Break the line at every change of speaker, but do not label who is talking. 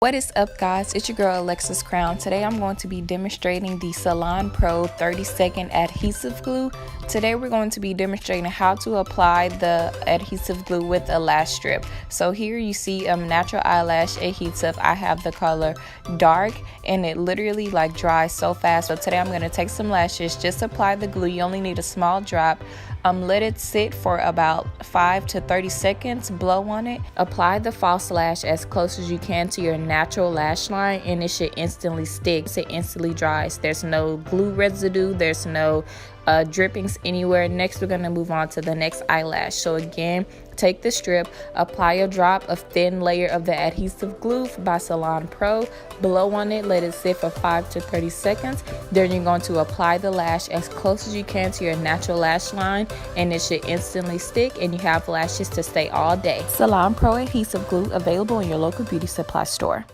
What is up, guys? It's your girl Alexus Crown. Today I'm going to be demonstrating the Salon Pro 30-second adhesive glue. Today we're going to be demonstrating how to apply the adhesive glue with a lash strip. So here you see natural eyelash adhesive. I have the color dark and it literally dries so fast. So today I'm going to take some lashes, just apply the glue. You only need a small drop. Let it sit for about 5 to 30 seconds, blow on it. Apply the false lash as close as you can to your natural lash line and it should instantly stick. It instantly dries. There's no glue residue, there's no drippings anywhere. Next we're going to move on to the next eyelash. So again, take the strip, apply a drop of thin layer of the adhesive glue by Salon Pro, blow on it, let it sit for 5 to 30 seconds. Then you're going to apply the lash as close as you can to your natural lash line and it should instantly stick and you have lashes to stay all day. Salon Pro adhesive glue available in your local beauty supply store.